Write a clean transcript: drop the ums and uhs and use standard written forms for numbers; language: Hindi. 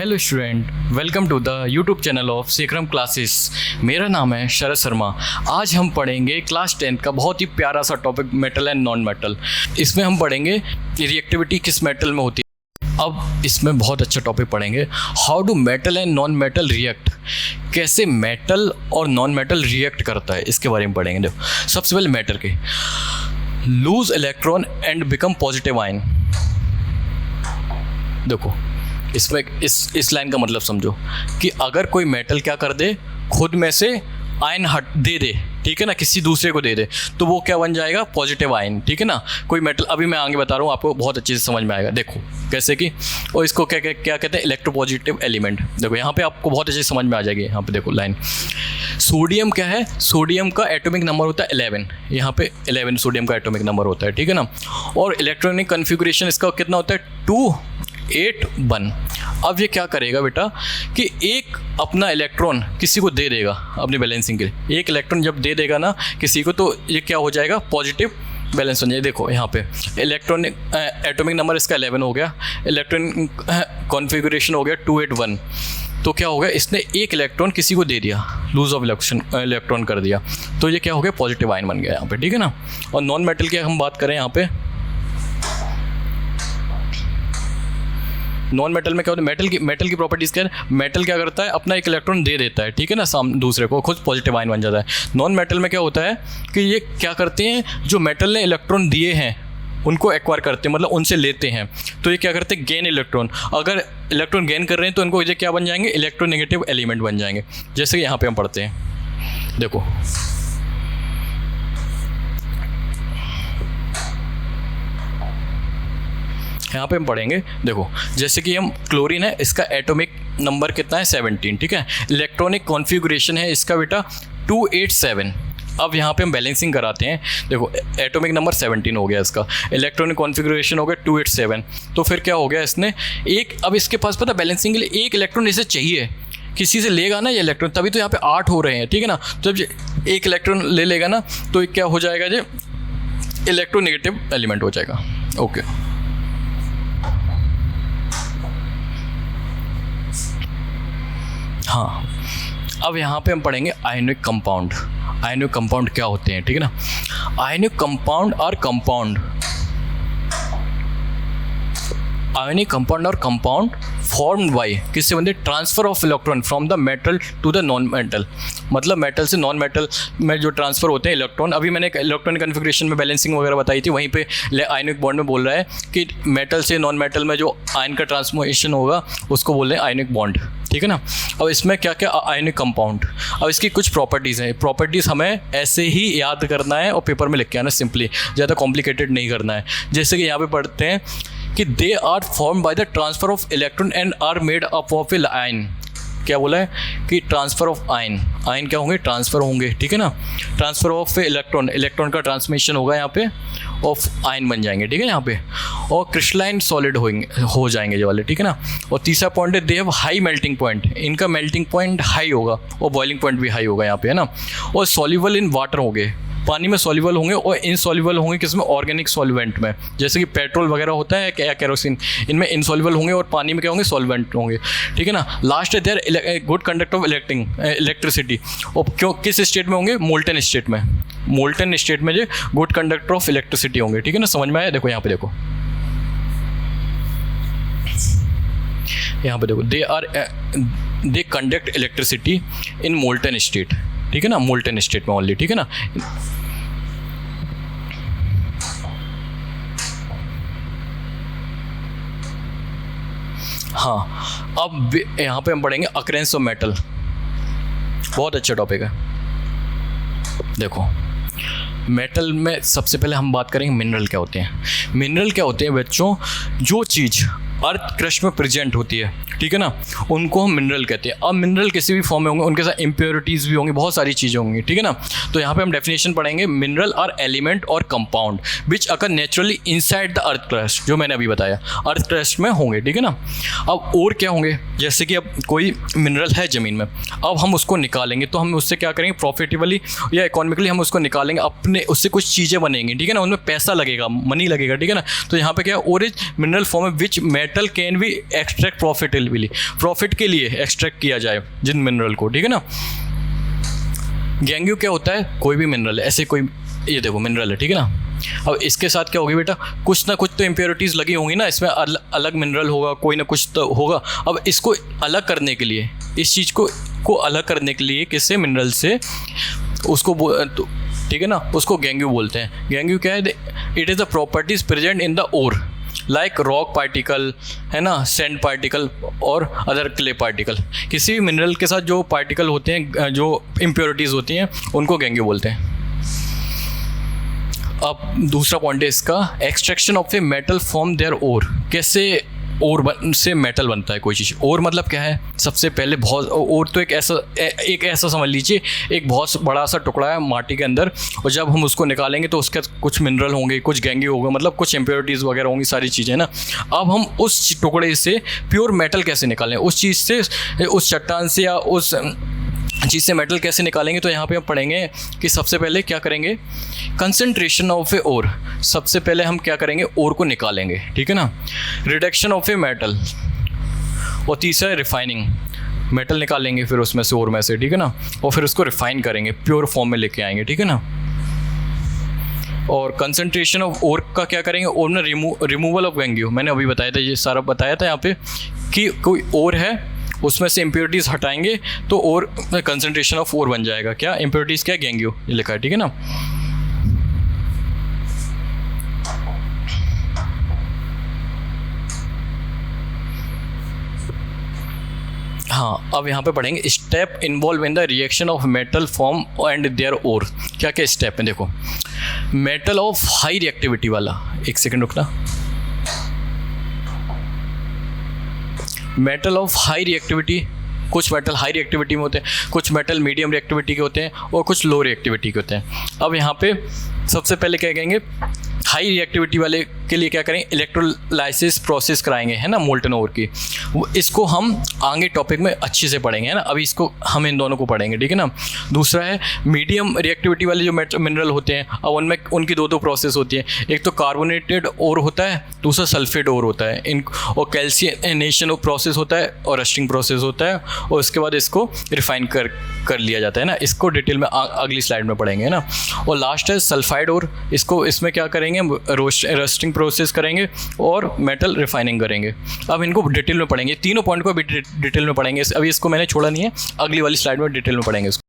Hello student, welcome to the YouTube channel of Sikram classes. मेरा नाम है शरद शर्मा। आज हम पढ़ेंगे क्लास 10 का बहुत ही प्यारा सा topic metal and non metal. इसमें हम पढ़ेंगे रिएक्टिविटी किस मेटल में होती है। अब इसमें बहुत अच्छा टॉपिक पढ़ेंगे, how do metal and non metal react. कैसे मेटल और नॉन मेटल रिएक्ट करता है, इसके बारे में पढ़ेंगे। देखो, सबसे पहले मेटल के loose electron and become positive ion. देखो, इसमें इस लाइन का मतलब समझो कि अगर कोई मेटल क्या कर दे, खुद में से आयन हट दे दे, ठीक है ना, किसी दूसरे को दे दे, तो वो क्या बन जाएगा, पॉजिटिव आयन। ठीक है ना, कोई मेटल अभी मैं आगे बता रहा हूँ, आपको बहुत अच्छे से समझ में आएगा। देखो कैसे कि, और इसको क्या क्या कहते हैं, इलेक्ट्रोपॉजिटिव एलिमेंट। देखो यहाँ पे आपको बहुत अच्छे से समझ में आ जाएगी। यहाँ पे देखो लाइन, सोडियम क्या है, सोडियम का एटॉमिक नंबर होता है 11। यहाँ पे 11 सोडियम का एटॉमिक नंबर होता है, ठीक है ना। और इलेक्ट्रॉनिक कन्फिगरेशन इसका कितना होता है, 2 8 1। अब ये क्या करेगा बेटा कि एक अपना इलेक्ट्रॉन किसी को दे देगा अपनी बैलेंसिंग के लिए। एक इलेक्ट्रॉन जब दे देगा ना किसी को, तो ये क्या हो जाएगा, पॉजिटिव बैलेंस हो जाएगा। देखो यहाँ पे इलेक्ट्रॉनिक एटॉमिक नंबर इसका 11 हो गया, इलेक्ट्रॉनिक कॉन्फ़िगरेशन हो गया 2 8 1। तो क्या हो गया, इसने एक इलेक्ट्रॉन किसी को दे दिया, लूज ऑफ इलेक्ट्रॉन कर दिया, तो ये क्या हो गया, पॉजिटिव आयन बन गया यहाँ पे, ठीक है ना। और नॉन मेटल की हम बात करें यहाँ पे, नॉन मेटल में क्या होता है, मेटल की प्रॉपर्टीज़ क्या है, मेटल क्या करता है, अपना एक इलेक्ट्रॉन दे देता है, ठीक है ना, दूसरे को, खुद पॉजिटिव आयन बन जाता है। नॉन मेटल में क्या होता है कि ये क्या करते हैं, जो मेटल ने इलेक्ट्रॉन दिए हैं उनको एक्वायर करते हैं, मतलब उनसे लेते हैं, तो ये क्या करते हैं, गेन इलेक्ट्रॉन। अगर इलेक्ट्रॉन गेन कर रहे हैं तो इनको ये क्या बन जाएंगे, इलेक्ट्रोनेगेटिव एलिमेंट बन जाएंगे। जैसे कि यहाँ पे हम पढ़ते हैं, देखो यहाँ पे हम पढ़ेंगे। देखो जैसे कि हम क्लोरीन है, इसका एटॉमिक नंबर कितना है, 17, ठीक है। इलेक्ट्रॉनिक कॉन्फ़िगरेशन है इसका बेटा 287। अब यहाँ पे हम बैलेंसिंग कराते हैं। देखो एटॉमिक नंबर 17 हो गया इसका, इलेक्ट्रॉनिक कॉन्फ़िगरेशन हो गया 287। तो फिर क्या हो गया, इसने एक, अब इसके पास पता बैलेंसिंग के लिए एक इलेक्ट्रॉन इसे चाहिए, किसी से लेगा ना ये इलेक्ट्रॉन, तभी तो यहाँ पे 8 हो रहे हैं, ठीक है ना। तो जब एक इलेक्ट्रॉन ले लेगा ना, तो क्या हो जाएगा, जो इलेक्ट्रोनेगेटिव एलिमेंट हो जाएगा। ओके, हाँ, अब यहाँ पे हम पढ़ेंगे आयनिक कंपाउंड। आयनिक कंपाउंड क्या होते हैं, ठीक है ना। आयनिक कंपाउंड और कंपाउंड, आयनिक कंपाउंड और कंपाउंड फॉर्म्ड बाय, किससे बनते, transfer of electron from the metal to the non metal. मतलब मेटल से नॉन मेटल में जो ट्रांसफ़र होते हैं इलेक्ट्रॉन, अभी मैंने इलेक्ट्रॉनिक कन्फिग्रेशन में बैलेंसिंग वगैरह बताई थी, वहीं पे आयनिक बॉन्ड में बोल रहा है कि मेटल से नॉन मेटल में जो आयन का ट्रांसफॉर्मेशन होगा उसको बोल रहे हैं आयनिक बॉन्ड, ठीक है ना। अब इसमें क्या क्या, आयनिक कंपाउंड, अब इसकी कुछ प्रॉपर्टीज़ हैं। प्रॉपर्टीज़ हमें ऐसे ही याद करना है और पेपर में लिख के आना, सिंपली, ज़्यादा कॉम्प्लिकेटेड नहीं करना है। जैसे कि यहाँ पे पढ़ते हैं कि they are form by the transfer of electron and are made up of a ion. क्या बोला है कि ट्रांसफ़र ऑफ आयन, आयन क्या होंगे, ट्रांसफ़र होंगे, ठीक है ना। ट्रांसफ़र ऑफ इलेक्ट्रॉन, इलेक्ट्रॉन का ट्रांसमिशन होगा यहाँ पे, ऑफ आयन बन जाएंगे, ठीक है यहाँ पे। और क्रिस्टलाइन सॉलिड हो जाएंगे जो वाले, ठीक है ना। और तीसरा पॉइंट है, they have high melting point, इनका मेल्टिंग पॉइंट हाई होगा और बॉइलिंग पॉइंट भी हाई होगा यहाँ पे, है ना। और सॉल्युबल इन वाटर होंगे, पानी में सॉल्युबल होंगे, और इनसॉल्युबल होंगे किसमें, ऑर्गेनिक सॉल्वेंट में, जैसे कि पेट्रोल वगैरह होता है या केरोसिन, इनमें इनसॉल्युबल होंगे और पानी में क्या होंगे, सॉल्वेंट होंगे, ठीक है ना। लास्ट है there good conductor of electricity, और क्यों किस स्टेट में होंगे, मोल्टन स्टेट में, मोल्टन स्टेट में जो गुड कंडक्टर ऑफ इलेक्ट्रिसिटी होंगे, ठीक है ना। समझ में आया, देखो यहाँ पे देखो, यहाँ पे देखो, they conduct electricity in molten state, ठीक है ना, मोल्टन स्टेट में ओनली, ठीक है ना। हाँ, अब यहाँ पे हम पढ़ेंगे अकरेंस ऑफ मेटल, बहुत अच्छा टॉपिक है। देखो मेटल में सबसे पहले हम बात करेंगे मिनरल क्या होते हैं। मिनरल क्या होते हैं बच्चों, जो चीज़ अर्थ क्रस्ट में प्रेजेंट होती है, ठीक है ना, उनको हम मिनरल कहते हैं। अब मिनरल किसी भी फॉर्म में होंगे, उनके साथ इम्प्योरिटीज़ भी होंगी, बहुत सारी चीज़ें होंगी, ठीक है ना। तो यहाँ पे हम डेफिनेशन पढ़ेंगे, मिनरल आर एलिमेंट और compound which occur naturally inside the earth crust, जो मैंने अभी बताया अर्थ क्रस्ट में होंगे, ठीक है ना। अब और क्या होंगे, जैसे कि अब कोई मिनरल है ज़मीन में, अब हम उसको निकालेंगे तो हम उससे क्या करेंगे, प्रॉफिटेबली या इकोनॉमिकली हम उसको निकालेंगे, अपने उससे कुछ चीज़ें बनेंगी, ठीक है ना, उनमें पैसा लगेगा, मनी लगेगा, ठीक है ना। तो यहाँ पे क्या, और mineral form which metal can be extract profitably, लिए, प्रॉफिट के लिए एक्सट्रैक्ट किया जाए जिन मिनरल को, ठीक है ना। गैंग यू क्या होता है, कोई भी मिनरल है, ऐसे कोई ये देखो मिनरल है, ठीक है ना। अब इसके साथ क्या होगी बेटा, कुछ ना कुछ तो इम्प्योरिटीज़ लगी होंगी ना, इसमें अलग मिनरल होगा, कोई ना कुछ तो होगा। अब इसको अलग करने के लिए, इस चीज़ को अलग करने के लिए किससे, मिनरल से, उसको ठीक है ना, उसको गैंग यू बोलते हैं। गैंग यू क्या है, it is the properties present in the ore like rock particle, है ना, सैंड पार्टिकल और अदर क्ले पार्टिकल। किसी भी मिनरल के साथ जो पार्टिकल होते हैं, जो इम्प्योरिटीज़ होती हैं, उनको गैंग यू बोलते हैं। अब दूसरा पॉइंट है इसका, extraction of a metal from their ore. कैसे ओर से मेटल बनता है कोई चीज़। ओर मतलब क्या है, सबसे पहले बहुत, ओर तो एक ऐसा समझ लीजिए, एक बहुत बड़ा सा टुकड़ा है माटी के अंदर, और जब हम उसको निकालेंगे तो उसके कुछ मिनरल होंगे, कुछ गैंग यू होगा, मतलब कुछ इम्प्योरिटीज़ वगैरह होंगी, सारी चीज़ें ना। अब हम उस टुकड़े से प्योर मेटल कैसे निकालें, उस चीज़ से, उस चट्टान से या उस चीज़ से मेटल कैसे निकालेंगे। तो यहाँ पे हम पढ़ेंगे कि सबसे पहले क्या करेंगे, कंसंट्रेशन ऑफ ए ओर। सबसे पहले हम क्या करेंगे, ओर को निकालेंगे, ठीक है ना। रिडक्शन ऑफ ए मेटल, और तीसरा है रिफाइनिंग। मेटल निकालेंगे फिर उसमें से, ओर में से, ठीक है ना, और फिर उसको रिफाइन करेंगे, प्योर फॉर्म में लेके आएंगे, ठीक है ना। और कंसंट्रेशन ऑफ ओर का क्या करेंगे, ओर में रिमूवल ऑफ गैंग यू। मैंने अभी बताया था, ये सारा बताया था यहाँ पे कि कोई ओर है, उसमें से इम्प्योरिटीज़ हटाएंगे तो और कंसंट्रेशन ऑफ ओर बन जाएगा। क्या इम्प्योरिटीज़, क्या गैंग यू, ये लिखा है, ठीक है ना। हाँ, अब यहाँ पे पढ़ेंगे step involve in the reaction of metal form and their ore. क्या क्या स्टेप है देखो। मेटल ऑफ हाई रिएक्टिविटी वाला, एक सेकेंड रुकना। मेटल ऑफ हाई रिएक्टिविटी, कुछ मेटल हाई रिएक्टिविटी में होते हैं, कुछ मेटल मीडियम रिएक्टिविटी के होते हैं, और कुछ लो रिएक्टिविटी के होते हैं। अब यहाँ पे सबसे पहले क्या कहेंगे, हाई रिएक्टिविटी वाले के लिए क्या करें, इलेक्ट्रोलाइसिस प्रोसेस कराएंगे, है ना, मोल्टन ओर की। इसको हम आगे टॉपिक में अच्छे से पढ़ेंगे, है ना। अभी इसको हम इन दोनों को पढ़ेंगे, ठीक है ना। दूसरा है मीडियम रिएक्टिविटी वाले जो मिनरल होते हैं, अब उनमें उनकी दो प्रोसेस होती है। एक तो कार्बोनेटेड ओर होता है, दूसरा सल्फेट ओर होता है। और कैल्सिनेशन प्रोसेस होता है, और रस्टिंग प्रोसेस होता है, और उसके बाद इसको रिफाइन कर लिया जाता है ना। इसको डिटेल में अगली स्लाइड में पढ़ेंगे, है ना। और लास्ट है सल्फाइड ओर। इसमें क्या करेंगे, रस्टिंग प्रोसेस करेंगे और मेटल रिफाइनिंग करेंगे। अब इनको डिटेल में पढ़ेंगे, तीनों पॉइंट को भी डिटेल में पढ़ेंगे। अभी इसको मैंने छोड़ा नहीं है, अगली वाली स्लाइड में डिटेल में पढ़ेंगे इसको।